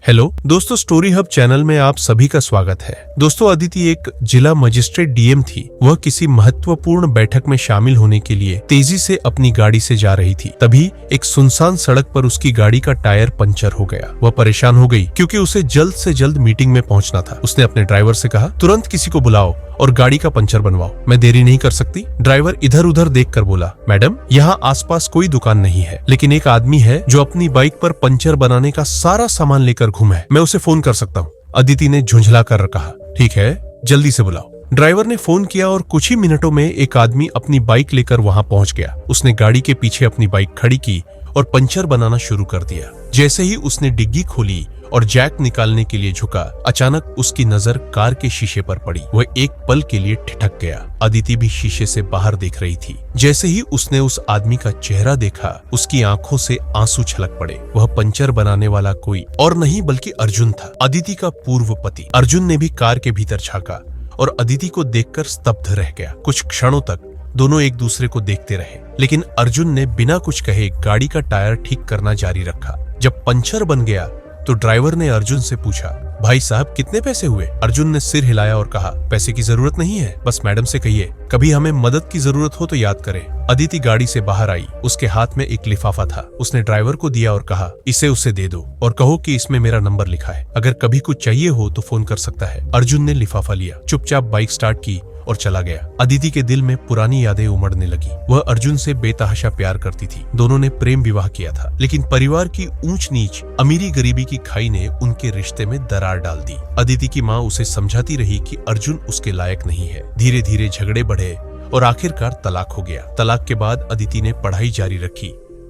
Hello दोस्तों, story hub channel में आप सभी का स्वागत है। दोस्तों, अदिति एक जिला मजिस्ट्रेट डीएम थी। वह किसी महत्वपूर्ण बैठक में शामिल होने के लिए तेजी से अपनी गाड़ी से जा रही थी। तभी एक सुनसान सड़क पर उसकी गाड़ी का टायर पंचर हो गया। वह परेशान हो गई क्योंकि उसे जल्द से जल्द मीटिंग में पहुंचना था। उसने अपने ड्राइवर से कहा, तुरंत किसी को बुलाओ और गाड़ी का पंचर बनवाओ, मैं देरी नहीं कर सकती। ड्राइवर इधर उधर देखकर बोला, मैडम यहाँ आसपास कोई दुकान नहीं है, लेकिन एक आदमी है जो अपनी बाइक पर पंचर बनाने का सारा सामान लेकर घूमा है, मैं उसे फोन कर सकता हूँ। अदिति ने झुंझला कर कहा, ठीक है, जल्दी से बुलाओ। ड्राइवर ने फोन किया और कुछ ही मिनटों में एक आदमी अपनी बाइक लेकर वहां पहुंच गया। उसने गाड़ी के पीछे अपनी बाइक खड़ी की और पंचर बनाना शुरू कर दिया। जैसे ही उसने डिग्गी खोली और जैक निकालने के लिए झुका, अचानक उसकी नजर कार के शीशे पर पड़ी। वह एक पल के लिए ठिठक गया। अदिति भी शीशे से बाहर देख रही थी। जैसे ही उसने उस आदमी का चेहरा देखा, उसकी आंखों से आंसू छलक पड़े। वह पंचर बनाने वाला कोई और नहीं बल्कि अर्जुन था, अदिति का पूर्व पति। अर्जुन ने भी कार के भीतर झांका और अदिति को देखकर स्तब्ध रह गया। कुछ क्षणों तक दोनों एक दूसरे को देखते रहे, लेकिन अर्जुन ने बिना कुछ कहे गाड़ी का टायर ठीक करना जारी रखा। जब पंचर बन गया तो ड्राइवर ने अर्जुन से पूछा, भाई साहब कितने पैसे हुए? अर्जुन ने सिर हिलाया और कहा, पैसे की जरूरत नहीं है, बस मैडम से कहिए कभी हमें मदद की जरूरत हो तो याद करें। अदिति गाड़ी से बाहर आई। उसके हाथ में एक लिफाफा था। उसने ड्राइवर को दिया और कहा, इसे उसे दे दो और कहो कि इसमें मेरा नंबर लिखा है, अगर कभी कुछ चाहिए हो तो फोन कर सकता है। अर्जुन ने लिफाफा लिया, चुपचाप बाइक स्टार्ट की और चला गया। अदिति के दिल में पुरानी यादें उमड़ने लगी। वह अर्जुन से बेतहाशा प्यार करती थी। दोनों ने प्रेम विवाह किया था, लेकिन परिवार की ऊंच नीच, अमीरी गरीबी की खाई ने उनके रिश्ते में दरार डाल दी। अदिति की माँ उसे समझाती रही कि अर्जुन उसके लायक नहीं है। धीरे धीरे झगड़े बढ़े और आखिरकार तलाक हो गया। तलाक के बाद अदिति ने पढ़ाई जारी रखी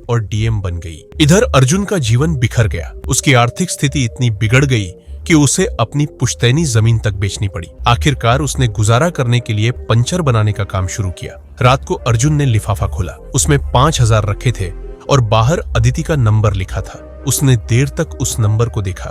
और डीएम बन गई। इधर अर्जुन का जीवन बिखर गया। उसकी आर्थिक स्थिति इतनी बिगड़ गई कि उसे अपनी पुश्तैनी जमीन तक बेचनी पड़ी। आखिरकार उसने गुजारा करने के लिए पंचर बनाने का काम शुरू किया। रात को अर्जुन ने लिफाफा खोला। उसमें 5,000 रखे थे और बाहर अदिति का नंबर लिखा था। उसने देर तक उस नंबर को देखा,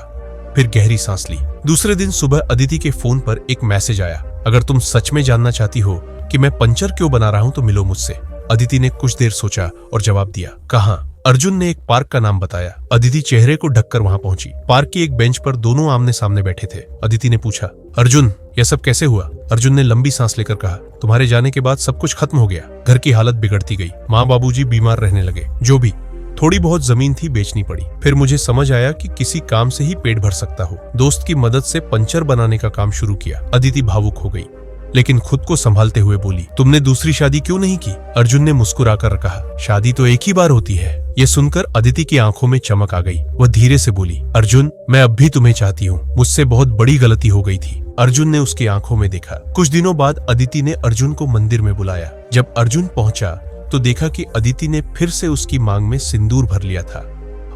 फिर गहरी सांस ली। दूसरे दिन सुबह अदिति के फोन पर एक मैसेज आया, अगर तुम सच में जानना चाहती हो कि मैं पंचर क्यों बना रहा हूं तो मिलो मुझसे। अदिति ने कुछ देर सोचा और जवाब दिया, कहाँ? अर्जुन ने एक पार्क का नाम बताया। अदिति चेहरे को ढककर वहां पहुंची। पार्क की एक बेंच पर दोनों आमने सामने बैठे थे। अदिति ने पूछा, अर्जुन यह सब कैसे हुआ? अर्जुन ने लंबी सांस लेकर कहा, तुम्हारे जाने के बाद सब कुछ खत्म हो गया। घर की हालत बिगड़ती गई, माँ बाबूजी बीमार रहने लगे, जो भी थोड़ी बहुत जमीन थी बेचनी पड़ी। फिर मुझे समझ आया कि किसी काम से ही पेट भर सकता हूँ। दोस्त की मदद से पंचर बनाने का काम शुरू किया। अदिति भावुक हो गई, लेकिन खुद को संभालते हुए बोली, तुमने दूसरी शादी क्यों नहीं की? अर्जुन ने मुस्कुराकर कहा, शादी तो एक ही बार होती है। यह सुनकर अदिति की आंखों में चमक आ गई। वह धीरे से बोली, अर्जुन मैं अब भी तुम्हें चाहती हूँ, मुझसे बहुत बड़ी गलती हो गई थी। अर्जुन ने उसकी आंखों में देखा। कुछ दिनों बाद अदिति ने अर्जुन को मंदिर में बुलाया। जब अर्जुन पहुंचा तो देखा कि अदिति ने फिर से उसकी मांग में सिंदूर भर लिया था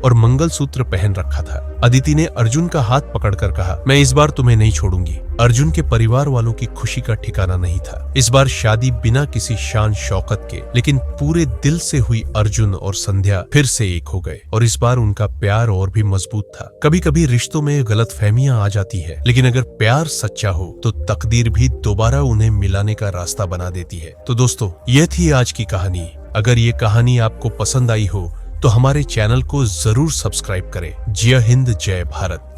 और मंगलसूत्र पहन रखा था। अदिति ने अर्जुन का हाथ पकड़कर कहा, मैं इस बार तुम्हें नहीं छोड़ूंगी। अर्जुन के परिवार वालों की खुशी का ठिकाना नहीं था। इस बार शादी बिना किसी शान शौकत के, लेकिन पूरे दिल से हुई। अर्जुन और संध्या फिर से एक हो गए और इस बार उनका प्यार और भी मजबूत था। कभी कभी रिश्तों में गलतफहमियां आ जाती है, लेकिन अगर प्यार सच्चा हो तो तकदीर भी दोबारा उन्हें मिलाने का रास्ता बना देती है। तो दोस्तों, यह थी आज की कहानी। अगर ये कहानी आपको पसंद आई हो तो हमारे चैनल को जरूर सब्सक्राइब करें। जय हिंद, जय भारत।